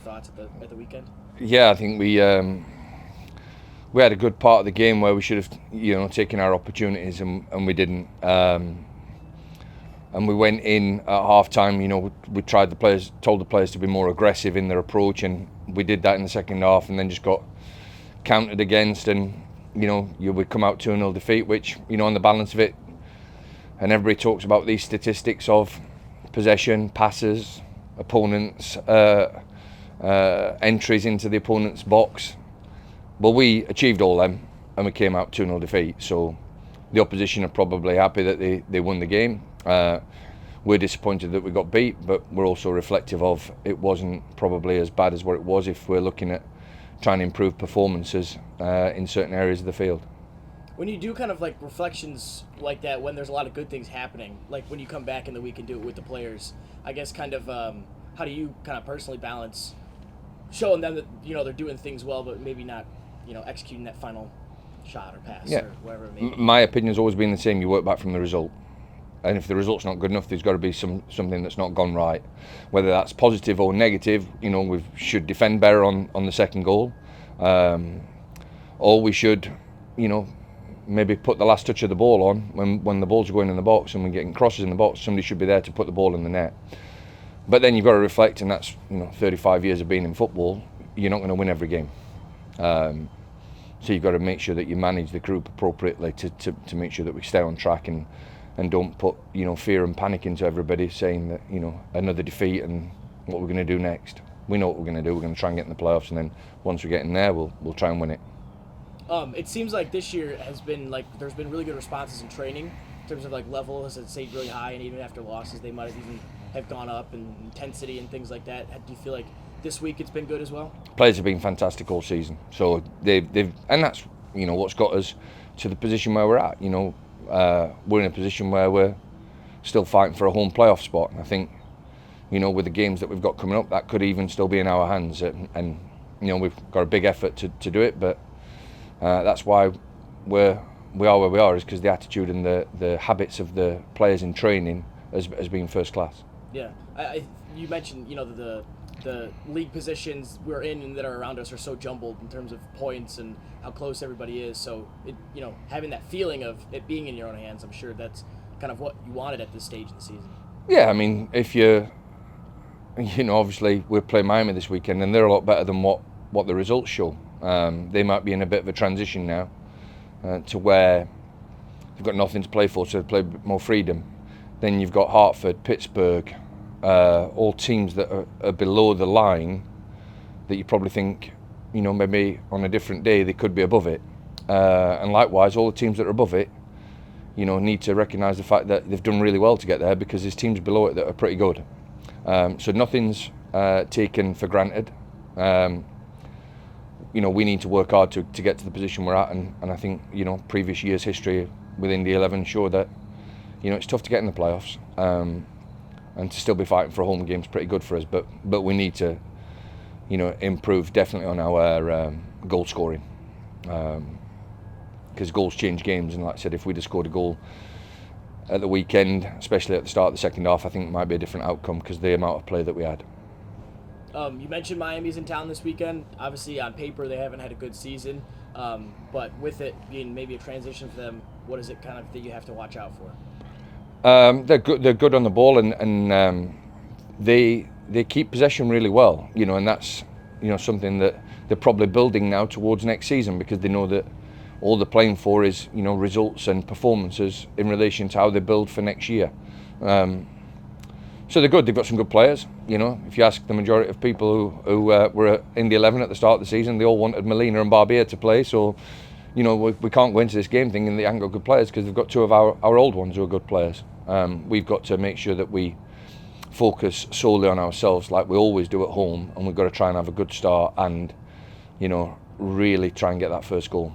thoughts at the weekend? Yeah, I think we had a good part of the game where we should have taken our opportunities and we didn't. And we went in at half time. We told the players to be more aggressive in their approach, and we did that in the second half, and then just got countered against, and we come out 2-0 defeat, which on the balance of it, and everybody talks about these statistics of possession, passes, opponents, entries into the opponent's box. But we achieved all them, and we came out 2-0 defeat. So the opposition are probably happy that they won the game. We're disappointed that we got beat, but we're also reflective of it wasn't probably as bad as what it was if we're looking at trying to improve performances in certain areas of the field. When you do kind of like reflections like that, when there's a lot of good things happening, like when you come back in the week and do it with the players, I guess kind of how do you kind of personally balance showing them that they're doing things well, but maybe not executing that final shot or pass or whatever it may be? My opinion has always been the same. You work back from the result. And if the result's not good enough, there's got to be something that's not gone right. Whether that's positive or negative, we should defend better on the second goal. Or we should, maybe put the last touch of the ball on when the balls are going in the box and we're getting crosses in the box. Somebody should be there to put the ball in the net. But then you've got to reflect, and that's 35 years of being in football. You're not going to win every game. So you've got to make sure that you manage the group appropriately to make sure that we stay on track and don't put fear and panic into everybody, saying that another defeat and what we're going to do next. We know what we're going to do. We're going to try and get in the playoffs, and then once we get in there, we'll try and win it. It seems like this year has been there's been really good responses in training in terms of level has stayed really high, and even after losses they might have even have gone up in intensity and things like that. Do you feel like this week it's been good as well? Players have been fantastic all season, so they've and that's what's got us to the position where we're at. We're in a position where we're still fighting for a home playoff spot. And I think, with the games that we've got coming up, that could even still be in our hands. And we've got a big effort to do it, but that's why we are where we are, is because the attitude and the habits of the players in training has been first class. Yeah, you mentioned the league positions we're in and that are around us are so jumbled in terms of points and how close everybody is. So having that feeling of it being in your own hands, I'm sure that's kind of what you wanted at this stage of the season. Yeah, I mean, if obviously we're playing Miami this weekend, and they're a lot better than what the results show. They might be in a bit of a transition now to where they've got nothing to play for, so they play a bit more freedom. Then you've got Hartford, Pittsburgh, all teams that are below the line that you probably think, maybe on a different day they could be above it. And likewise, all the teams that are above it, need to recognise the fact that they've done really well to get there, because there's teams below it that are pretty good. So nothing's taken for granted. We need to work hard to get to the position we're at, and I think, previous years' history within the 11 show that, it's tough to get in the playoffs. And to still be fighting for a home game is pretty good for us, but we need to, improve definitely on our goal scoring, because goals change games. And like I said, if we'd have scored a goal at the weekend, especially at the start of the second half, I think it might be a different outcome because of the amount of play that we had. You mentioned Miami's in town this weekend. Obviously, on paper, they haven't had a good season, but with it being maybe a transition for them, what is it kind of that you have to watch out for? They're good. They're good on the ball, and they keep possession really well. And that's something that they're probably building now towards next season, because they know that all they're playing for is results and performances in relation to how they build for next year. So they're good. They've got some good players. If you ask the majority of people who were in the 11 at the start of the season, they all wanted Molina and Barbier to play. So. We can't go into this game thinking they haven't got good players, because they've got two of our old ones who are good players. We've got to make sure that we focus solely on ourselves like we always do at home, and we've got to try and have a good start and, really try and get that first goal.